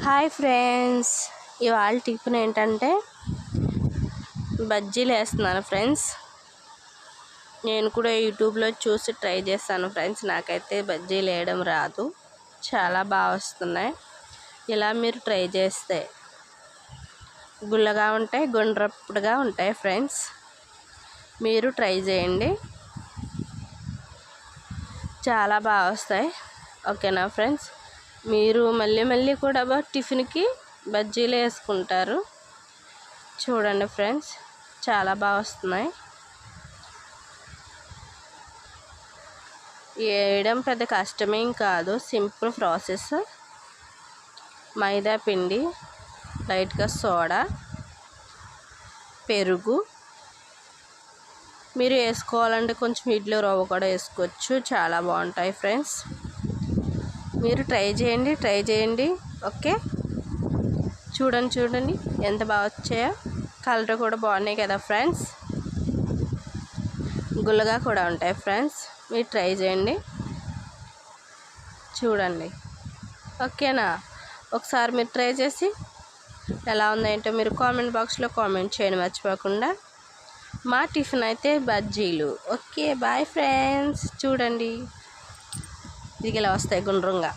Hi friends, ఇవాళ tiffin ఏంటంటే బజ్జీలు వేస్తున్నాను ఫ్రెండ్స్. నేను కూడా యూట్యూబ్లో చూసి ట్రై చేస్తాను ఫ్రెండ్స్. నాకైతే బజ్జీలు వేయడం రాదు, చాలా బాగా వస్తున్నాయి. ఇలా మీరు ట్రై చేస్తే గుల్లగా ఉంటాయి, గుండ్రప్పుడుగా ఉంటాయి ఫ్రెండ్స్. మీరు ట్రై చేయండి, చాలా బాగా వస్తాయి. ఓకేనా ఫ్రెండ్స్? మీరు మళ్ళీ కూడా టిఫిన్కి బజ్జీలు వేసుకుంటారు. చూడండి ఫ్రెండ్స్, చాలా బాగా వస్తున్నాయి. వేయడం పెద్ద కష్టమేం కాదు, సింపుల్ ప్రాసెస్. మైదా పిండి, లైట్గా సోడా, పెరుగు. మీరు వేసుకోవాలంటే కొంచెం ఇడ్లీ రవ్వ కూడా వేసుకోవచ్చు, చాలా బాగుంటాయి ఫ్రెండ్స్. మీరు ట్రై చేయండి. ఓకే, చూడండి ఎంత బాగా వచ్చాయో. కలర్ కూడా బాగున్నాయి కదా ఫ్రెండ్స్, గుల్లగా కూడా ఉంటాయి ఫ్రెండ్స్. మీరు ట్రై చేయండి, చూడండి. ఓకేనా? ఒకసారి మీరు ట్రై చేసి ఎలా ఉందేంటో మీరు కామెంట్ బాక్స్లో కామెంట్ చేయండి మర్చిపోకుండా. మా టిఫిన్ అయితే బజ్జీలు. Okay, bye friends. చూడండి, ఇది ఇలా వస్తాయి గుండ్రంగా.